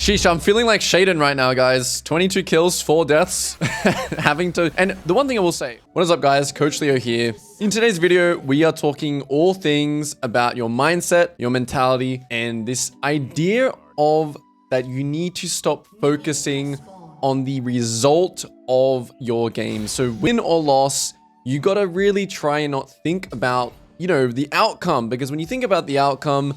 Sheesh, I'm feeling like Shaden right now, guys. 22 kills, 4 deaths. Having to... And the one thing I will say, what is up, guys? Coach Leo here. In today's video, we are talking all things about your mindset, your mentality, and this idea of that you need to stop focusing on the result of your game. So win or loss, you gotta really try and not think about, you know, the outcome, because when you think about the outcome,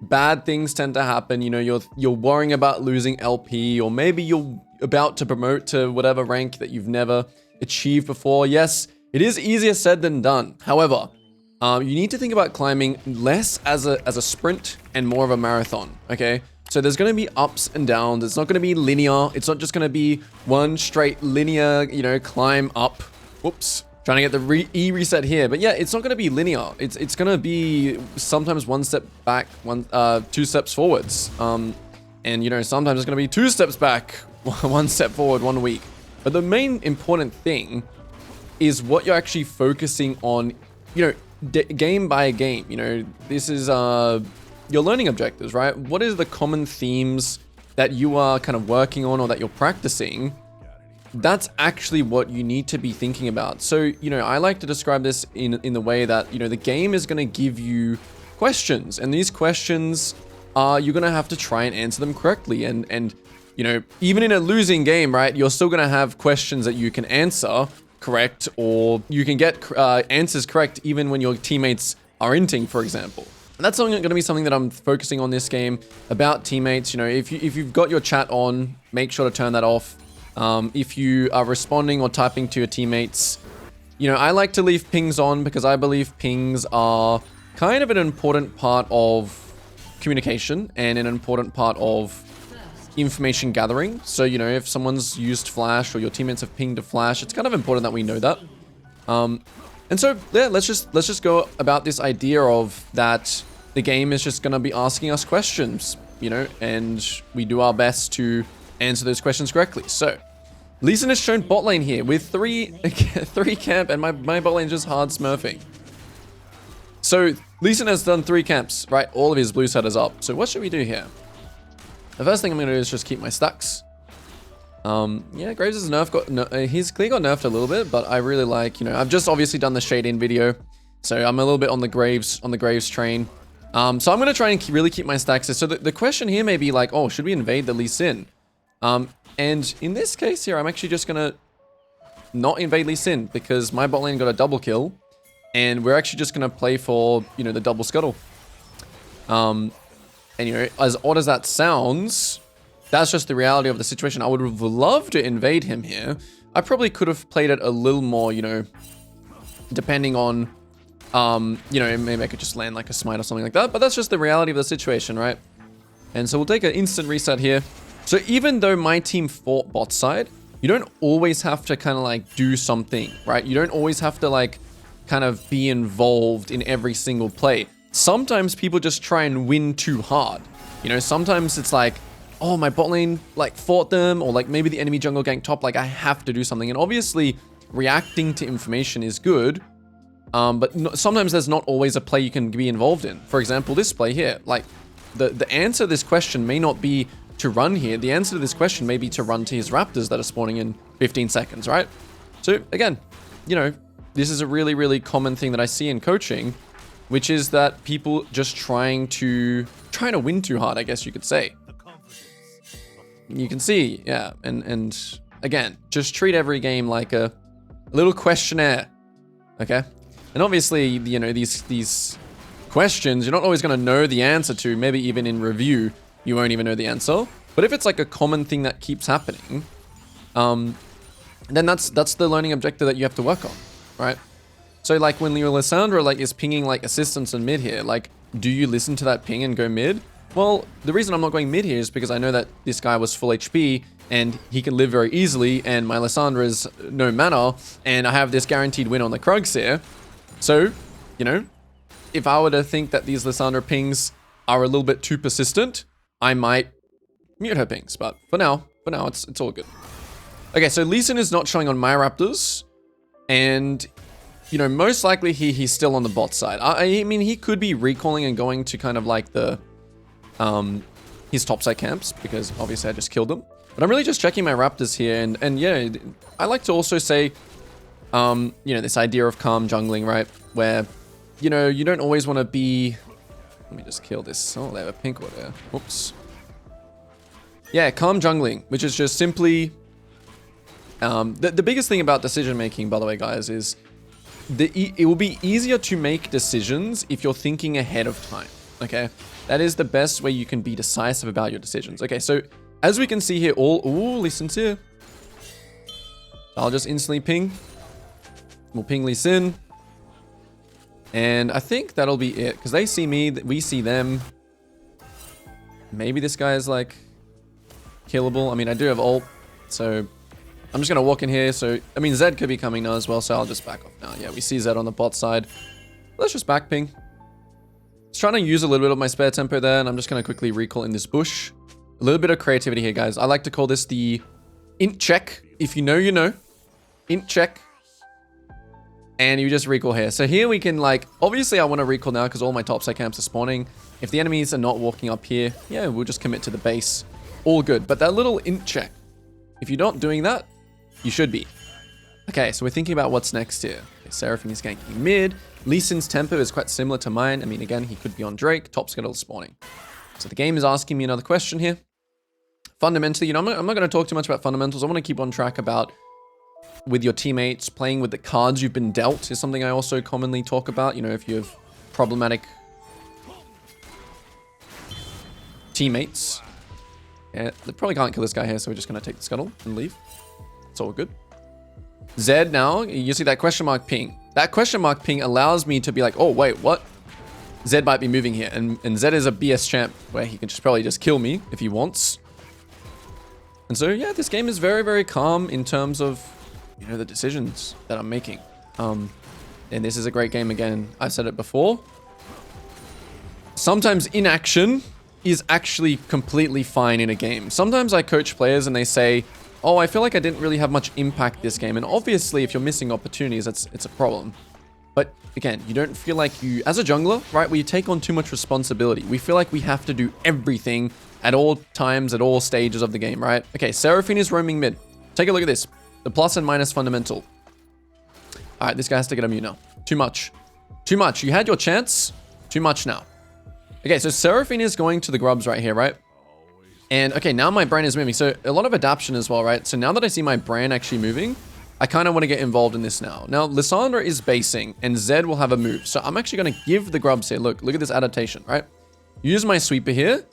bad things tend to happen. You know, you're worrying about losing LP, or maybe you're about to promote to whatever rank that you've never achieved before. Yes, it is easier said than done. However, you need to think about climbing less as a sprint and more of a marathon, okay? So there's going to be ups and downs. It's not going to be linear. It's not just going to be one straight linear, you know, climb up. Whoops. Trying to get the E reset here. But yeah, it's not going to be linear. It's going to be sometimes one step back, 2 steps forwards. And, you know, sometimes it's going to be 2 steps back, 1 step forward, 1 week. But the main important thing is what you're actually focusing on, you know, game by game. You know, this is your learning objectives, right? What is the common themes that you are kind of working on or that you're practicing? That's actually what you need to be thinking about. So, you know, I like to describe this in the way that, you know, the game is going to give you questions, and these questions are, you're going to have to try and answer them correctly. And, you know, even in a losing game, right, you're still going to have questions that you can answer correct, or you can get answers correct even when your teammates are inting, for example. And that's going to be something that I'm focusing on this game about teammates. You know, if you've got your chat on, make sure to turn that off. If you are responding or typing to your teammates, you know, I like to leave pings on because I believe pings are kind of an important part of communication and an important part of information gathering. So, you know, if someone's used Flash or your teammates have pinged a Flash, it's kind of important that we know that. And so, yeah, let's just go about this idea of that the game is just going to be asking us questions, you know, and we do our best to answer those questions correctly. So, Lee Sin has shown bot lane here with three camp, and my bot lane just hard smurfing. So, Lee Sin has done 3 camps, right? All of his blue setters up. So, what should we do here? The first thing I'm going to do is just keep my stacks. Yeah, Graves' nerf his clear got nerfed a little bit, but I really like, you know, I've just obviously done the shade-in video, so I'm a little bit on the Graves train. So I'm going to try and really keep my stacks. So the question here may be like, oh, should we invade the Lee Sin? And in this case here, I'm actually just going to not invade Lee Sin because my bot lane got a double kill, and we're actually just going to play for, you know, the double scuttle. And, you know, as odd as that sounds, that's just the reality of the situation. I would have loved to invade him here. I probably could have played it a little more, you know, depending on, you know, maybe I could just land like a smite or something like that. But that's just the reality of the situation, right? And so we'll take an instant reset here. So even though my team fought bot side, you don't always have to kind of like do something, right? You don't always have to like kind of be involved in every single play. Sometimes people just try and win too hard. You know, sometimes it's like, oh, my bot lane like fought them, or like maybe the enemy jungle gank top, like I have to do something. And obviously reacting to information is good, but sometimes there's not always a play you can be involved in. For example, this play here, like the answer to this question may not be to run here. The answer to this question may be to run to his raptors that are spawning in 15 seconds, right? So again, you know, this is a really, really common thing that I see in coaching, which is that people just trying to win too hard, I guess you could say. You can see, yeah, and again, just treat every game like a little questionnaire, okay? And obviously, you know, these questions, you're not always going to know the answer to. Maybe even in review, you won't even know the answer. But if it's like a common thing that keeps happening, then that's the learning objective that you have to work on, right? So like when your Lissandra like is pinging like assistance in mid here, like do you listen to that ping and go mid? Well, the reason I'm not going mid here is because I know that this guy was full HP and he can live very easily, and my Lissandra is no mana, and I have this guaranteed win on the Krugs here. So, you know, if I were to think that these Lissandra pings are a little bit too persistent, I might mute her pings. But for now it's all good. Okay, so Lee Sin is not showing on my Raptors, and you know, most likely he's still on the bot side. I mean, he could be recalling and going to kind of like the his topside camps because obviously I just killed them. But I'm really just checking my raptors here. And yeah, I like to also say, you know, this idea of calm jungling, right? Where, you know, you don't always want to be... Let me just kill this. Oh, they have a pink one there. Oops. Yeah, calm jungling, which is just simply... the biggest thing about decision making, by the way, guys, is it will be easier to make decisions if you're thinking ahead of time, okay? That is the best way you can be decisive about your decisions. Okay, so as we can see here, ooh, Lee Sin's here. I'll just instantly ping. We'll ping Lee Sin. And I think that'll be it, because they see me, we see them. Maybe this guy is like killable. I mean, I do have ult, so I'm just going to walk in here. So, I mean, Zed could be coming now as well, so I'll just back off now. Yeah, we see Zed on the bot side. Let's just back ping. Just trying to use a little bit of my spare tempo there, and I'm just going to quickly recall in this bush. A little bit of creativity here, guys. I like to call this the int check. If you know, you know. Int check. And you just recall here. So here we can, like, obviously I want to recall now because all my topside camps are spawning. If the enemies are not walking up here, yeah, we'll just commit to the base. All good. But that little int check, if you're not doing that, you should be. Okay, so we're thinking about what's next here. Okay, Seraphine is ganking mid. Lee Sin's tempo is quite similar to mine. I mean, again, he could be on Drake. Top scuttle spawning. So the game is asking me another question here. Fundamentally, you know, I'm not going to talk too much about fundamentals. I want to keep on track about with your teammates, playing with the cards you've been dealt is something I also commonly talk about. You know, if you have problematic teammates. Yeah, they probably can't kill this guy here, so we're just going to take the scuttle and leave. It's all good. Zed now, you see that question mark ping. That question mark ping allows me to be like, oh, wait, what? Zed might be moving here. And Zed is a BS champ where he can just probably just kill me if he wants. And so, yeah, this game is very, very calm in terms of, you know, the decisions that I'm making. And this is a great game again. I've said it before. Sometimes inaction is actually completely fine in a game. Sometimes I coach players and they say, oh, I feel like I didn't really have much impact this game. And obviously, if you're missing opportunities, it's a problem. But again, you don't feel like you, as a jungler, right, we take on too much responsibility. We feel like we have to do everything at all times, at all stages of the game, right? Okay, Seraphine is roaming mid. Take a look at this. The plus and minus fundamental. All right, this guy has to get a mute now. Too much. Too much. You had your chance. Too much now. Okay, so Seraphine is going to the grubs right here, right? And okay, now my brain is moving. So a lot of adaptation as well, right? So now that I see my brain actually moving, I kind of want to get involved in this now. Now, Lissandra is basing and Zed will have a move. So I'm actually going to give the grubs here. Look at this adaptation, right? Use my sweeper here.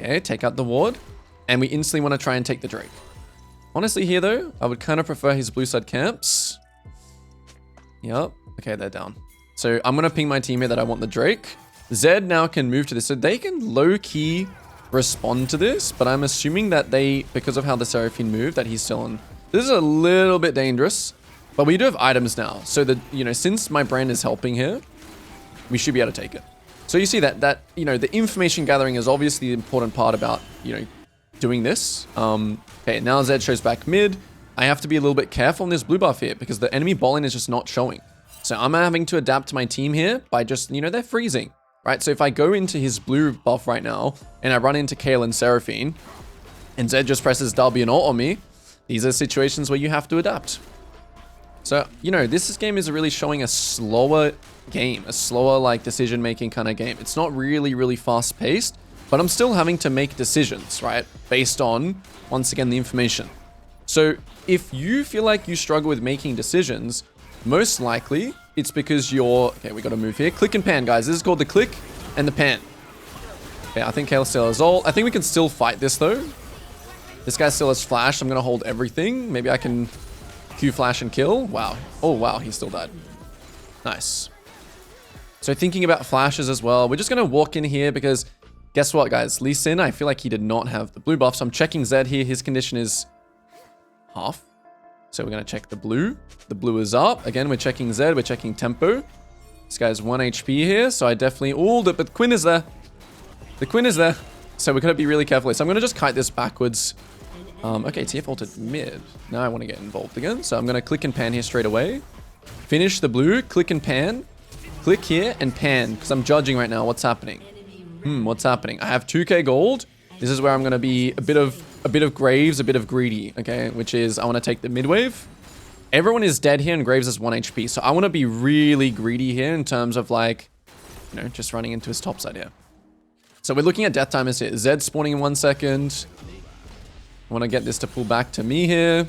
Okay, take out the ward. And we instantly want to try and take the Drake. Honestly here though, I would kind of prefer his blue side camps. Yep. Okay, they're down. So I'm going to ping my team here that I want the Drake. Zed now can move to this. So they can low-key respond to this, but I'm assuming that they, because of how the Seraphine moved, that he's still on. This is a little bit dangerous, but we do have items now. So that, you know, since my brand is helping here, we should be able to take it. So you see that, you know, the information gathering is obviously the important part about, you know, doing this. Okay, now Zed shows back mid. I have to be a little bit careful on this blue buff here because the enemy ball lane is just not showing. So I'm having to adapt my team here by just, you know, they're freezing, right? So if I go into his blue buff right now and I run into Kayle and Seraphine and Zed just presses W and ult on me, these are situations where you have to adapt. So, you know, this game is really showing a slower game, a slower, like, decision-making kind of game. It's not really fast-paced, but I'm still having to make decisions, right? Based on, once again, the information. So if you feel like you struggle with making decisions, most likely it's because you're... Okay, we got to move here. Click and pan, guys. This is called the click and the pan. Okay, I think Kayle still has ult. I think we can still fight this, though. This guy still has flash. I'm going to hold everything. Maybe I can Q flash and kill. Wow. Oh, wow. He still died. Nice. So thinking about flashes as well. We're just going to walk in here because guess what, guys? Lee Sin, I feel like he did not have the blue buff. So I'm checking Zed here. His condition is half. So we're going to check the blue. The blue is up. Again, we're checking Zed. We're checking tempo. This guy's 1 HP here. So I definitely... Oh, but Quinn is there. The Quinn is there. So we're going to be really careful. So I'm going to just kite this backwards. Okay, TF ulted mid. Now I want to get involved again. So I'm going to click and pan here straight away. Finish the blue. Click and pan. Click here and pan. Because I'm judging right now what's happening. What's happening? I have 2k gold. This is where I'm going to be a bit of Graves, a bit of greedy, okay? Which is I want to take the mid wave. Everyone is dead here and Graves is 1 HP. So I want to be really greedy here in terms of like, you know, just running into his top side here. So we're looking at death timers here. Zed spawning in 1 second. I want to get this to pull back to me here.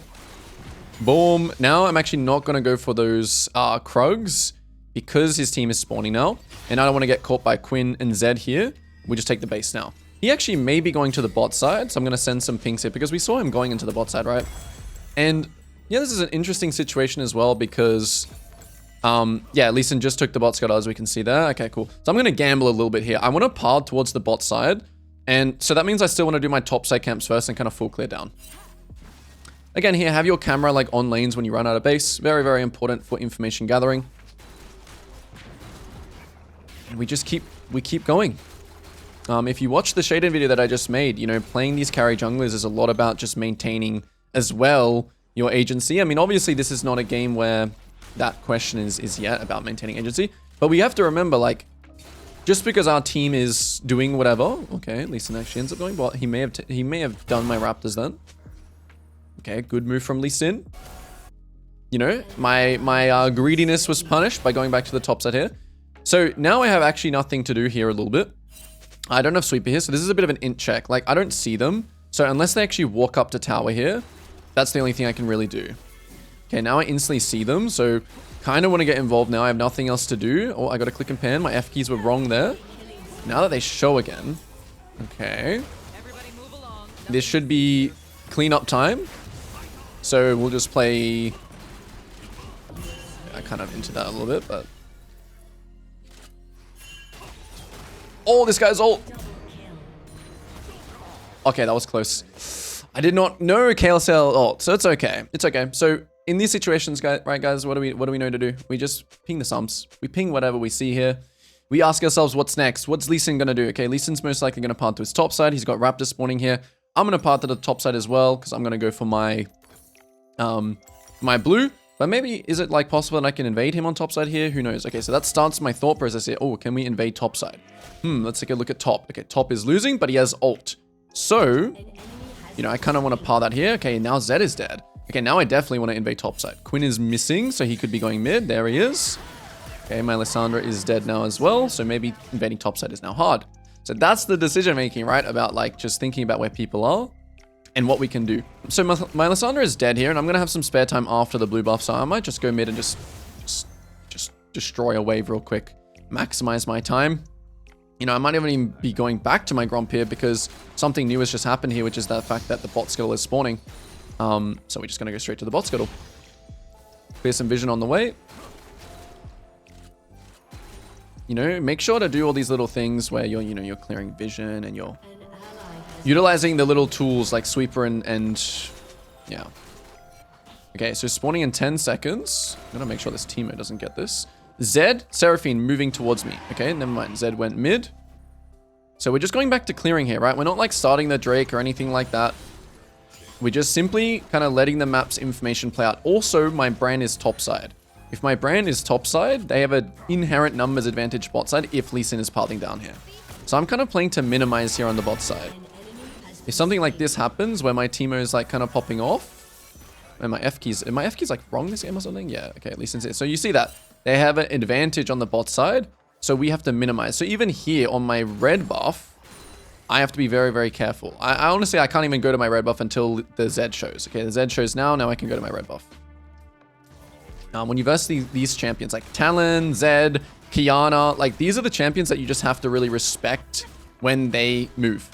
Boom. Now I'm actually not going to go for those Krugs because his team is spawning now. And I don't want to get caught by Quinn and Zed here. We just take the base now. He actually may be going to the bot side. So I'm going to send some pings here because we saw him going into the bot side, right? And yeah, this is an interesting situation as well because, yeah, Lee Sin just took the bot side as we can see there. Okay, cool. So I'm going to gamble a little bit here. I want to path towards the bot side. And so that means I still want to do my top side camps first and kind of full clear down. Again, here, have your camera like on lanes when you run out of base. Very, very important for information gathering. And we keep going. If you watch the shaded video that I just made, you know, playing these carry junglers is a lot about just maintaining as well your agency. I mean, obviously this is not a game where that question is yet about maintaining agency, but we have to remember, like, just because our team is doing whatever, okay, Lee Sin actually ends up going bot. He may have done my Raptors then. Okay, good move from Lee Sin. You know, my greediness was punished by going back to the top side here. So now I have actually nothing to do here a little bit. I don't have sweeper here, so this is a bit of an int check. Like, I don't see them. So unless they actually walk up to tower here, that's the only thing I can really do. Okay, now I instantly see them, so kind of want to get involved now. I have nothing else to do. Oh, I got to click and pan. My F keys were wrong there. Now that they show again. Okay. This should be cleanup time. So we'll just play... I kind of into that a little bit, but... Oh, this guy's ult. Okay, that was close. I did not know KLCL ult, so it's okay. It's okay. So in these situations, guys, right, guys, what do we know to do? We just ping the sums. We ping whatever we see here. We ask ourselves, what's next? What's Lee Sin gonna do? Okay, Lee Sin's most likely gonna path to his top side. He's got Raptor spawning here. I'm gonna path to the top side as well because I'm gonna go for my my blue. But maybe, is it like possible that I can invade him on top side here? Who knows? Okay, so that starts my thought process here. Oh, can we invade top side? Let's take a look at top. Okay, top is losing, but he has ult. So, you know, I kind of want to par that here. Okay, now Zed is dead. Okay, now I definitely want to invade top side. Quinn is missing, so he could be going mid. There he is. Okay, my Lissandra is dead now as well. So maybe invading top side is now hard. So that's the decision making, right? About like just thinking about where people are and what we can do. So my Lissandra is dead here, and I'm going to have some spare time after the blue buff. So I might just go mid and just destroy a wave real quick. Maximize my time. You know, I might even be going back to my Gromp here because something new has just happened here, which is the fact that the bot scuttle is spawning. So we're just going to go straight to the bot scuttle. Clear some vision on the way. You know, make sure to do all these little things where you're, you know, you're clearing vision and you're utilizing the little tools like sweeper and yeah. Okay, so spawning in 10 seconds. I'm going to make sure this teammate doesn't get this. Zed, Seraphine moving towards me. Okay, never mind. Zed went mid. So we're just going back to clearing here, right? We're not like starting the Drake or anything like that. We're just simply kind of letting the map's information play out. Also, my brand is topside. If my brand is topside, they have an inherent numbers advantage bot side if Lee Sin is pathing down here. So I'm kind of playing to minimize here on the bot side. If something like this happens where my teamer is like kind of popping off, and my F keys like wrong this game or something? Yeah, okay, Lee Sin's it. So you see that. They have an advantage on the bot side, so we have to minimize. So even here on my red buff, I have to be very, very careful. I honestly, I can't even go to my red buff until the Z shows. Okay, the Z shows now I can go to my red buff. When you verse these champions like Talon, Zed, Kiana, like these are the champions that you just have to really respect when they move.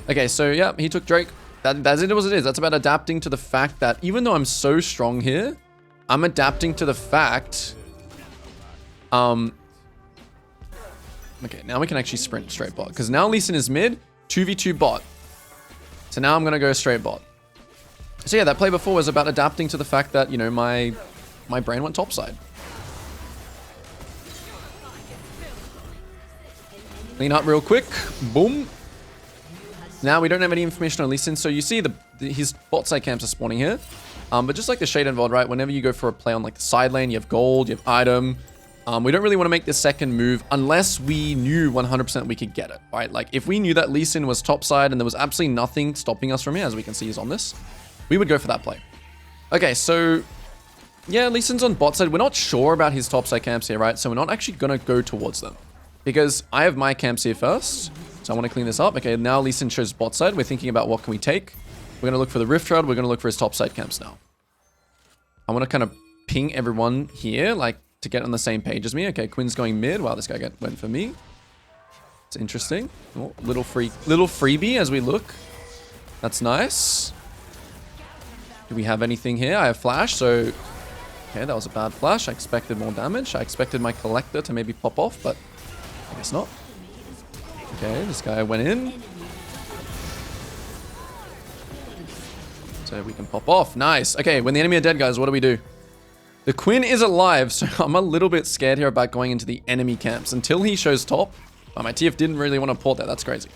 Okay, so yeah, he took Drake. That's it, what it is. That's about adapting to the fact that even though I'm so strong here, I'm adapting to the fact... Okay, now we can actually sprint straight bot. Because now Lee Sin is mid, 2v2 bot. So now I'm going to go straight bot. So yeah, that play before was about adapting to the fact that, you know, my brain went topside. Clean up real quick. Boom. Now we don't have any information on Lee Sin. So you see his bot side camps are spawning here. But just like the shade involved, right? Whenever you go for a play on like the side lane, you have gold, you have item. We don't really want to make the second move unless we knew 100% we could get it, right? Like if we knew that Lee Sin was topside and there was absolutely nothing stopping us from here, as we can see he's on this, we would go for that play. Okay, so yeah, Lee Sin's on bot side. We're not sure about his topside camps here, right? So we're not actually going to go towards them because I have my camps here first. So I want to clean this up. Okay, now Lee Sin shows bot side. We're thinking about what can we take. We're going to look for the Rift Shroud. We're going to look for his topside camps now. I want to kind of ping everyone here, like, to get on the same page as me. Okay, Quinn's going mid. Wow, this guy went for me. It's interesting. Oh, little freebie as we look. That's nice. Do we have anything here? I have flash, so... Okay, that was a bad flash. I expected more damage. I expected my collector to maybe pop off, but I guess not. Okay, this guy went in. So we can pop off. Nice. Okay, when the enemy are dead, guys, what do we do? The Quinn is alive, so I'm a little bit scared here about going into the enemy camps until he shows top. Oh, my TF didn't really want to port that. That's crazy.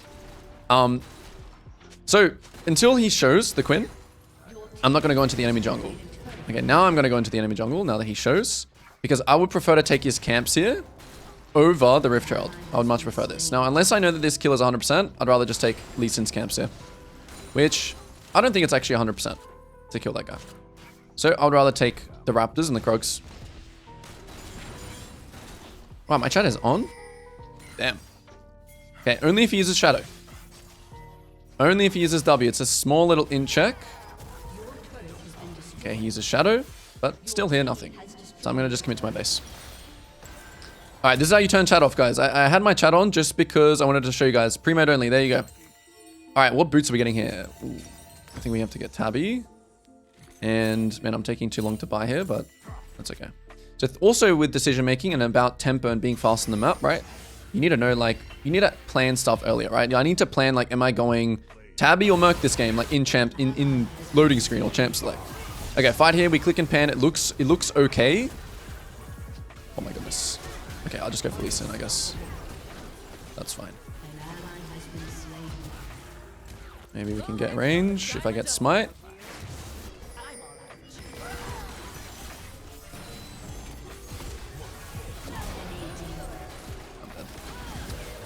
So until he shows the Quinn, I'm not going to go into the enemy jungle. Okay, now I'm going to go into the enemy jungle now that he shows, because I would prefer to take his camps here over the Rift Herald. I would much prefer this. Now, unless I know that this kill is 100%, I'd rather just take Lee Sin's camps here, which I don't think it's actually 100% to kill that guy. So I would rather take the Raptors and the Croaks. Wow, my chat is on? Damn. Okay, only if he uses Shadow. Only if he uses W. It's a small little in check. Okay, he uses Shadow, but still here, nothing. So I'm going to just commit to my base. Alright, this is how you turn chat off, guys. I had my chat on just because I wanted to show you guys. Pre-mode only, there you go. Alright, what boots are we getting here? Ooh, I think we have to get Tabby. And, man, I'm taking too long to buy here, but that's okay. So also with decision making and about tempo and being fast on the map, right? You need to know, like, you need to plan stuff earlier, right? I need to plan, like, am I going Tabby or Merc this game? Like, in loading screen or champ select. Okay, fight here. We click and pan. It looks okay. Oh my goodness. Okay, I'll just go for Lee Sin, I guess. That's fine. Maybe we can get range if I get smite.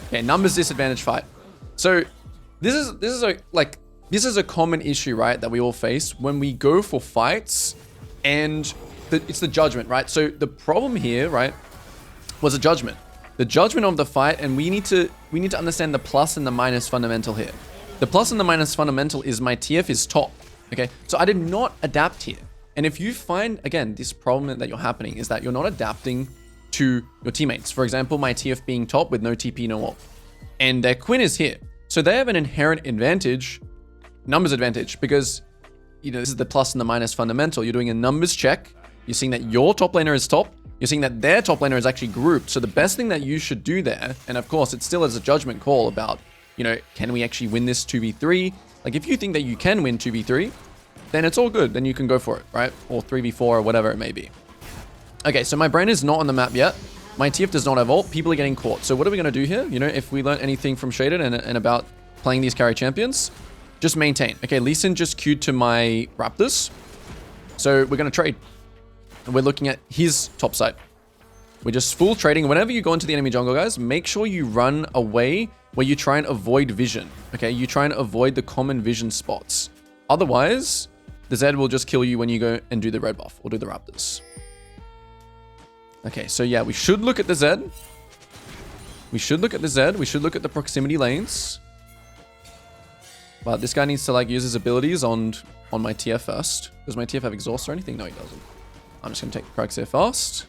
Okay, numbers disadvantage fight. So this is a common issue, right, that we all face when we go for fights, and it's the judgment, right? So the problem here, right, was a judgment. The judgment of the fight, and we need to understand the plus and the minus fundamental here. The plus and the minus fundamental is my TF is top. Okay, so I did not adapt here. And if you find, again, this problem that you're happening is that you're not adapting to your teammates. For example, my TF being top with no TP, no ult. And their Quinn is here. So they have an inherent advantage, numbers advantage, because, you know, this is the plus and the minus fundamental. You're doing a numbers check. You're seeing that your top laner is top. You're seeing that their top laner is actually grouped. So the best thing that you should do there, and of course, it still is a judgment call about, you know, can we actually win this 2v3? Like, if you think that you can win 2v3, then it's all good. Then you can go for it, right? Or 3v4 or whatever it may be. Okay, so my brain is not on the map yet. My TF does not have ult. People are getting caught. So what are we going to do here? You know, if we learned anything from Shaded and about playing these carry champions, just maintain. Okay, Lee Sin just queued to my Raptors. So we're going to trade. And we're looking at his top side. We're just full trading. Whenever you go into the enemy jungle, guys, make sure you run away where you try and avoid vision. Okay, you try and avoid the common vision spots. Otherwise, the Zed will just kill you when you go and do the red buff or do the Raptors. Okay, so yeah, we should look at the Zed. We should look at the Zed. We should look at the proximity lanes. But this guy needs to, like, use his abilities on my TF first. Does my TF have exhaust or anything? No, he doesn't. I'm just going to take the Krugs here fast.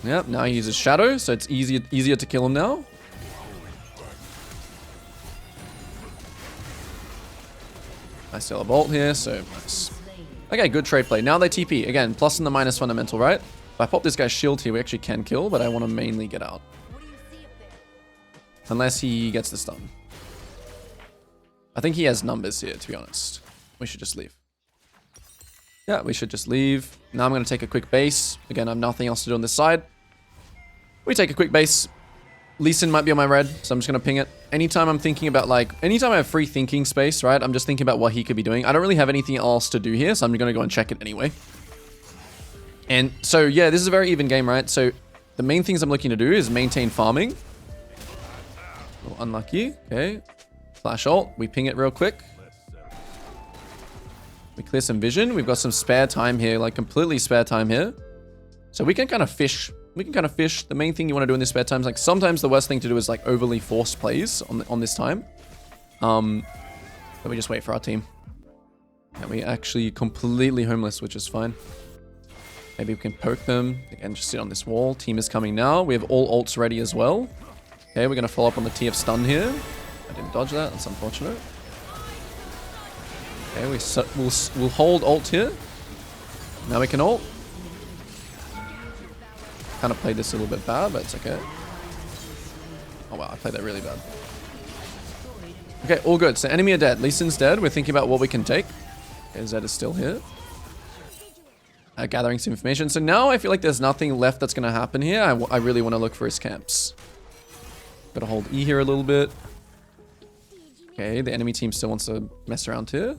Yep, now he uses Shadow, so it's easier to kill him now. I still have ult here, so nice. Okay, good trade play. Now they TP. Again, plus and the minus fundamental, right? If I pop this guy's shield here, we actually can kill, but I want to mainly get out. Unless he gets the stun. I think he has numbers here, to be honest. We should just leave. Yeah, we should just leave. Now I'm going to take a quick base. Again, I have nothing else to do on this side. We take a quick base. Lee Sin might be on my red, so I'm just going to ping it. Anytime I'm thinking about, like, anytime I have free thinking space, right? I'm just thinking about what he could be doing. I don't really have anything else to do here, so I'm going to go and check it anyway. And so, yeah, this is a very even game, right? So the main things I'm looking to do is maintain farming. A little unlucky. Okay. Flash ult. We ping it real quick. We clear some vision. We've got some spare time here, like completely spare time here. So we can kind of fish. We can kind of fish. The main thing you want to do in this spare time is like sometimes the worst thing to do is like overly force plays on this time. Let me just wait for our team. And we actually completely homeless, which is fine. Maybe we can poke them. Again, just sit on this wall. Team is coming now. We have all ults ready as well. Okay, we're going to follow up on the TF stun here. I didn't dodge that. That's unfortunate. Okay, we'll hold ult here. Now we can ult. Kind of played this a little bit bad, but it's okay. Oh wow, I played that really bad. Okay, all good. So enemy are dead. Lee Sin's dead. We're thinking about what we can take. Okay, Zed is still here. Gathering some information. So now I feel like there's nothing left that's going to happen here. I really want to look for his camps. Gotta hold E here a little bit. Okay, the enemy team still wants to mess around here.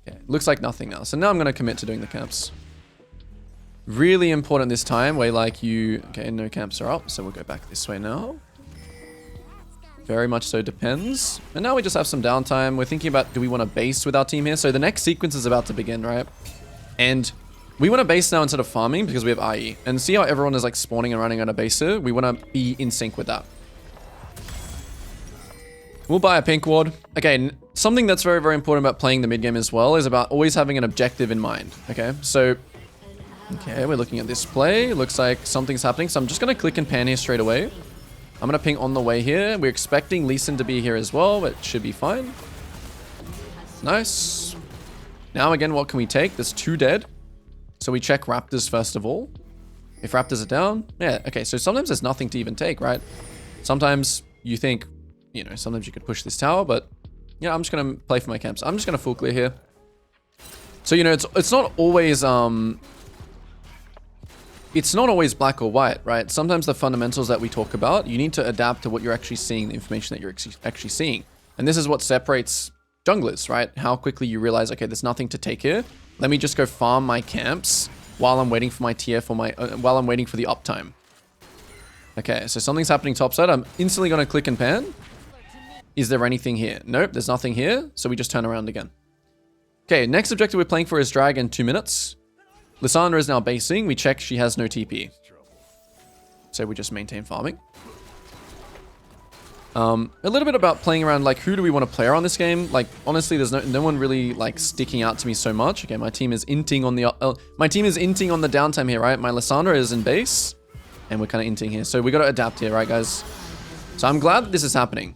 Okay, looks like nothing now. So now I'm going to commit to doing the camps. Really important this time where like you... Okay, no camps are up. So we'll go back this way now. Very much so depends. And now we just have some downtime. We're thinking about, do we want to base with our team here? So the next sequence is about to begin, right? And we want to base now instead of farming because we have IE. And see how everyone is like spawning and running on a base here? We want to be in sync with that. We'll buy a pink ward. Okay, something that's very, very important about playing the mid game as well is about always having an objective in mind. Okay, so... Okay, we're looking at this play. Looks like something's happening. So I'm just going to click and pan here straight away. I'm going to ping on the way here. We're expecting Lee Sin to be here as well, but it should be fine. Nice. Now again, what can we take? There's 2 dead. So we check Raptors first of all. If Raptors are down, yeah, okay. So sometimes there's nothing to even take, right? Sometimes you think, you know, sometimes you could push this tower, but yeah, I'm just going to play for my camps. I'm just going to full clear here. So, you know, it's not always... It's not always black or white, right? Sometimes the fundamentals that we talk about, you need to adapt to what you're actually seeing, the information that you're actually seeing. And this is what separates junglers, right? How quickly you realize, okay, there's nothing to take here. Let me just go farm my camps while I'm waiting for my TF or while I'm waiting for the uptime. Okay, so something's happening topside. I'm instantly going to click and pan. Is there anything here? Nope, there's nothing here. So we just turn around again. Okay, next objective we're playing for is drag in 2 minutes. Lysandra is now basing. We check she has no TP. So we just maintain farming. A little bit about playing around, like, who do we want to play around this game? Like, honestly, there's no one really, like, sticking out to me so much. Okay, my team is inting on the... on the downtime here, right? My Lysandra is in base. And we're kind of inting here. So we got to adapt here, right, guys? So I'm glad that this is happening.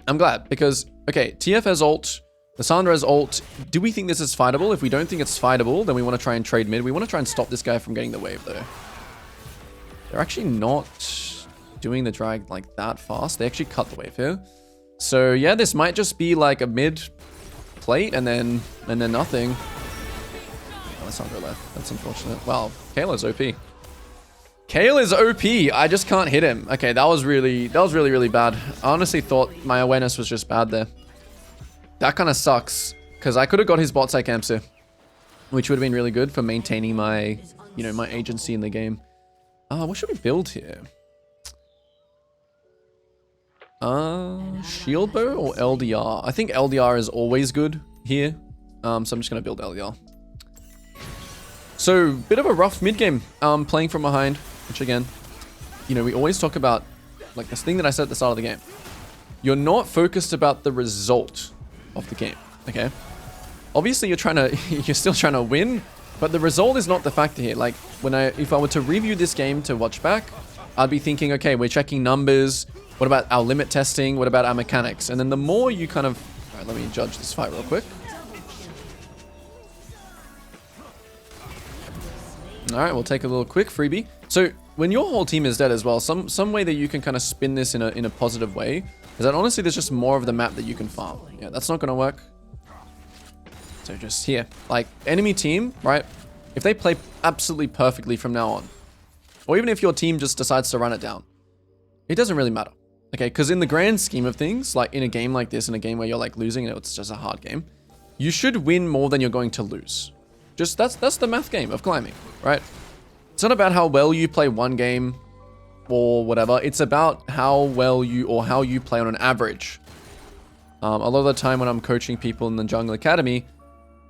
I'm glad, because, okay, TF has ult... Lysandra has ult. Do we think this is fightable? If we don't think it's fightable, then we want to try and trade mid. We want to try and stop this guy from getting the wave, though. They're actually not doing the drag like that fast. They actually cut the wave here. So, yeah, this might just be like a mid plate and then nothing. Oh, Lysandra left. That's unfortunate. Wow, Kayla's OP. Kale is OP. I just can't hit him. Okay, that was really, really bad. I honestly thought my awareness was just bad there. That kind of sucks, because I could have got his bot side camps here, which would have been really good for maintaining my, you know, my agency in the game. What should we build here? Shield bow or LDR? I think LDR is always good here, so I'm just going to build LDR. So, bit of a rough mid game, playing from behind, which again, you know, we always talk about, like this thing that I said at the start of the game. You're not focused about the result of the game, okay? Obviously you're still trying to win, but the result is not the factor here. Like if I were to review this game to watch back, I'd be thinking, okay, we're checking numbers. What about our limit testing? What about our mechanics? And then the more you kind of, all right, let me judge this fight real quick. All right, we'll take a little quick freebie. So when your whole team is dead as well, some way that you can kind of spin this in a positive way is that honestly there's just more of the map that you can farm. Yeah, that's not going to work. So just here, like enemy team, right? If they play absolutely perfectly from now on, or even if your team just decides to run it down, it doesn't really matter. Okay, because in the grand scheme of things, like in a game like this, in a game where you're like losing and it's just a hard game, you should win more than you're going to lose. Just that's the math game of climbing, right? It's not about how well you play one game or whatever. It's about how well you play on an average. A lot of the time when I'm coaching people in the Jungle Academy,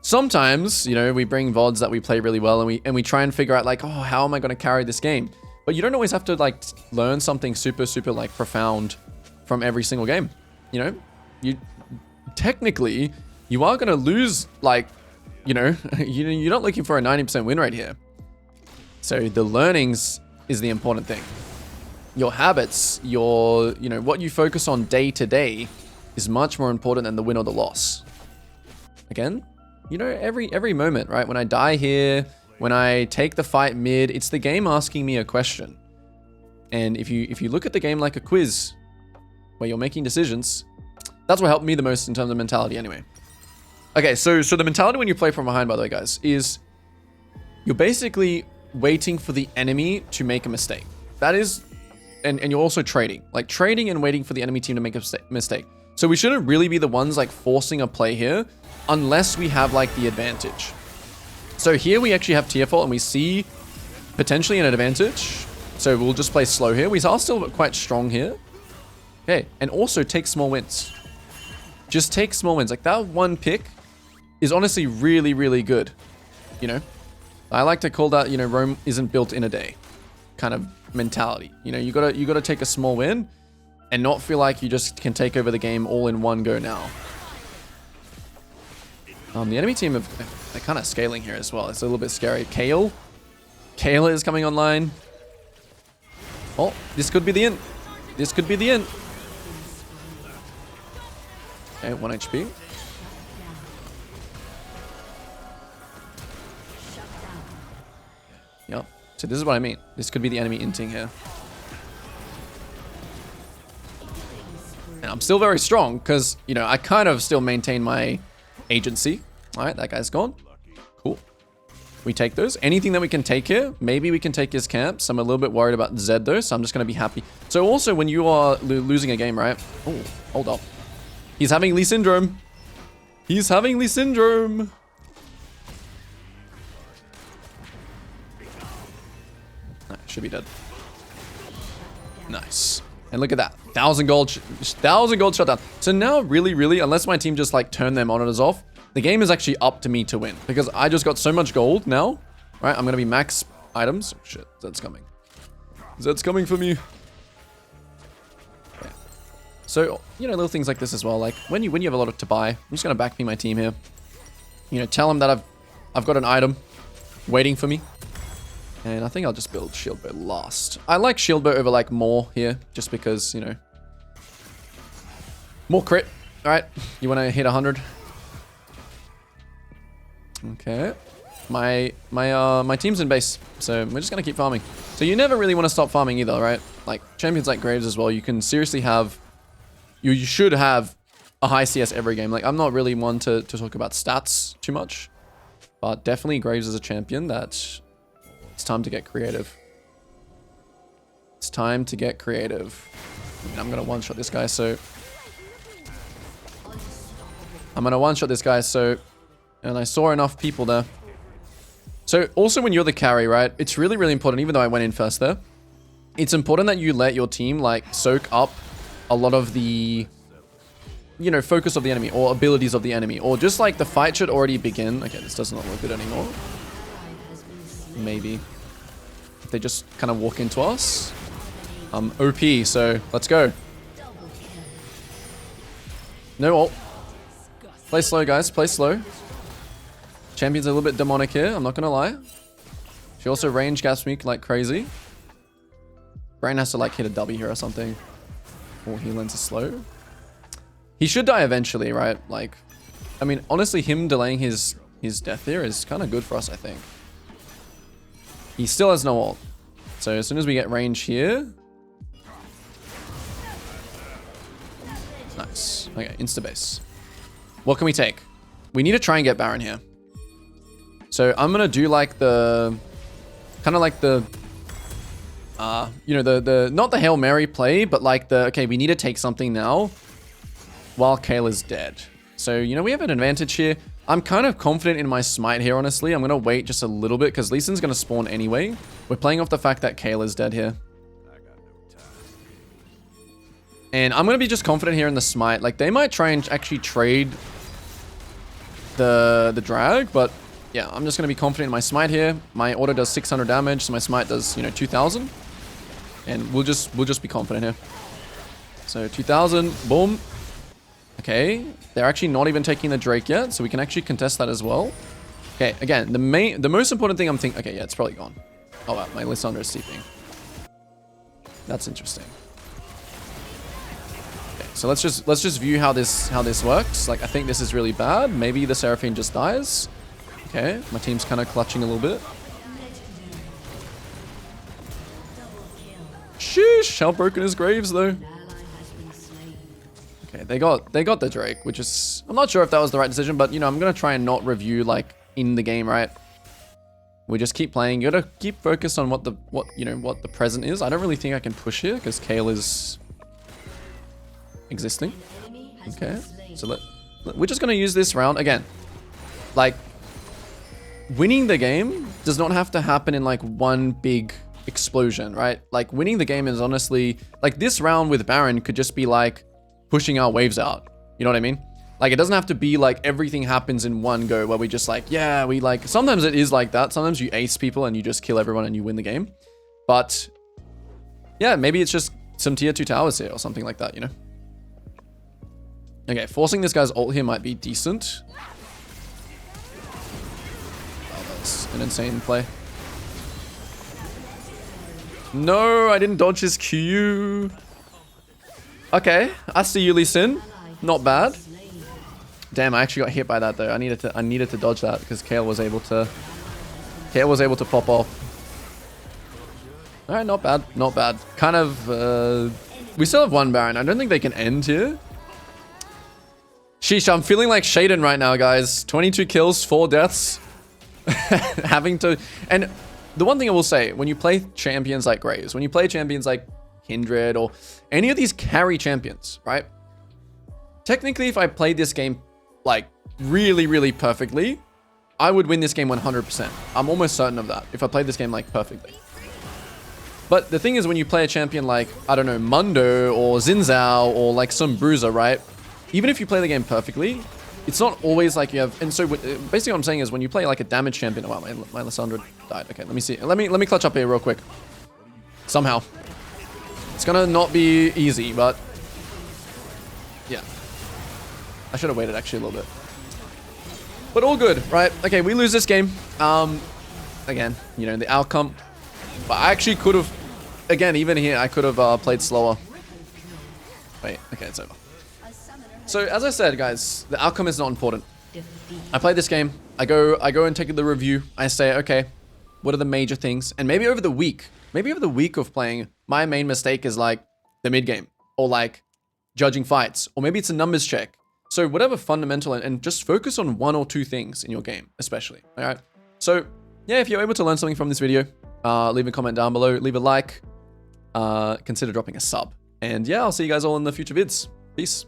sometimes, you know, we bring VODs that we play really well and we try and figure out like, oh, how am I going to carry this game? But you don't always have to like learn something super like profound from every single game. You know, you technically you are going to lose, like, you know, you're not looking for a 90% win rate here. So the learnings is the important thing. Your habits, you know, what you focus on day to day is much more important than the win or the loss. Again, you know, every moment, right? When I die here, when I take the fight mid, it's the game asking me a question. And if you look at the game like a quiz where you're making decisions, that's what helped me the most in terms of mentality anyway. Okay, so the mentality when you play from behind, by the way, guys, is you're basically waiting for the enemy to make a mistake. That is, and you're also trading. Like trading and waiting for the enemy team to make a mistake. So we shouldn't really be the ones like forcing a play here unless we have like the advantage. So here we actually have tier 4 and we see potentially an advantage. So we'll just play slow here. We are still quite strong here. Okay, and also take small wins. Just take small wins. Like that one pick is honestly really good. You know, I like to call that, you know, Rome isn't built in a day kind of mentality. You know, you gotta take a small win and not feel like you just can take over the game all in one go now. The enemy team they're kind of scaling here as well. It's a little bit scary. Kale is coming online. Oh, this could be the end. This could be the end. Okay, 1 HP. Yep. So this is what I mean. This could be the enemy inting here. And I'm still very strong because, you know, I kind of still maintain my agency. All right, that guy's gone. Cool. We take those. Anything that we can take here, maybe we can take his camps. I'm a little bit worried about Zed though, so I'm just going to be happy. So also when you are losing a game, right? Oh, hold up. He's having Lee Syndrome. He's having Lee Syndrome. Should be dead. Nice. And look at that. 1,000 gold shutdown. So now really, unless my team just like turn their monitors off, the game is actually up to me to win because I just got so much gold now. Right? I'm going to be max items. Oh, shit. Zed's coming. Zed's coming for me. Okay. So, you know, little things like this as well. Like when you have a lot to buy, I'm just going to back me my team here. You know, tell them that I've got an item waiting for me. And I think I'll just build shield bow last. I like shield bow over like more here, just because, you know, more crit. All right, you want to hit 100? Okay, my team's in base, so we're just gonna keep farming. So you never really want to stop farming either, right? Like champions like Graves as well. You can seriously have, you should have a high CS every game. Like I'm not really one to talk about stats too much, but definitely Graves is a champion that. It's time to get creative. It's time to get creative. I mean, I'm going to one-shot this guy, so... And I saw enough people there. So, also when you're the carry, right? It's really important, even though I went in first there. It's important that you let your team, like, soak up a lot of the... You know, focus of the enemy, or abilities of the enemy. Or just, like, the fight should already begin. Okay, this does not look good anymore. Maybe. If they just kind of walk into us. OP, so let's go. No ult. Play slow, guys. Play slow. Champion's a little bit demonic here. I'm not going to lie. She also range gaps me like crazy. Brain has to like hit a W here or something. Or he lends a slow. He should die eventually, right? Like, I mean, honestly, him delaying his death here is kind of good for us, I think. He still has no ult. So as soon as we get range here. Nice. Okay, insta-base. What can we take? We need to try and get Baron here. So I'm going to do like the... Kind of like the... you know, the not the Hail Mary play, but like the... Okay, we need to take something now. While Kale is dead. So, you know, we have an advantage here. I'm kind of confident in my smite here, honestly. I'm going to wait just a little bit because Lee Sin's going to spawn anyway. We're playing off the fact that Kale is dead here. And I'm going to be just confident here in the smite. Like, they might try and actually trade the drag, but yeah, I'm just going to be confident in my smite here. My auto does 600 damage, so my smite does, 2,000. And we'll just be confident here. So 2,000, boom. Okay, they're actually not even taking the Drake yet, so we can actually contest that as well. Okay, again, the most important thing I'm thinking. Okay, yeah, it's probably gone. Oh wow, my Lissandra is TPing. That's interesting. Okay, so let's just view how this works. Like, I think this is really bad. Maybe the Seraphine just dies. Okay, my team's kind of clutching a little bit. Sheesh, how broken is Graves though? Okay, they got the Drake, which is, I'm not sure if that was the right decision, but I'm gonna try and not review like in the game, right? We just keep playing. You gotta keep focused on what the present is. I don't really think I can push here because Kale is existing. Okay, so we're just gonna use this round again. Like, winning the game does not have to happen in like one big explosion, right? Like, winning the game is honestly, like, this round with Baron could just be like pushing our waves out. You know what I mean? Like, it doesn't have to be like everything happens in one go where we just like, yeah, we like, sometimes it is like that. Sometimes you ace people and you just kill everyone and you win the game. But yeah, maybe it's just some tier 2 towers here or something like that, Okay, forcing this guy's ult here might be decent. Oh, that's an insane play. No, I didn't dodge his Q. Okay, I see you, Lee Sin. Not bad. Damn, I actually got hit by that though. I needed to dodge that because Kale was able to pop off. All right, not bad, not bad. Kind of. We still have one Baron. I don't think they can end here. Sheesh, I'm feeling like Shaden right now, guys. 22 kills, 4 deaths. Having to, and the one thing I will say, when you play champions like Graves, when you play champions like Kindred or any of these carry champions, right? Technically, if I played this game like really, really perfectly, I would win this game 100%. I'm almost certain of that if I played this game like perfectly. But the thing is, when you play a champion like, I don't know, Mundo or Xin or like some bruiser, right? Even if you play the game perfectly, it's not always like you have. And so basically what I'm saying is when you play like a damage champion. Oh, wow, my Lissandra died. Okay, let me see. Let me clutch up here real quick. Somehow. It's gonna not be easy, but yeah. I should have waited actually a little bit. But all good, right? Okay, we lose this game. Again, the outcome. But I actually could have, again, even here, I could have played slower. Wait, okay, it's over. So as I said, guys, the outcome is not important. I play this game. I go and take the review. I say, okay, what are the major things? And maybe over the week of playing, my main mistake is like the mid game or like judging fights, or maybe it's a numbers check. So whatever fundamental, and just focus on 1 or 2 things in your game, especially. All right. So yeah, if you're able to learn something from this video, leave a comment down below, leave a like, consider dropping a sub. And yeah, I'll see you guys all in the future vids. Peace.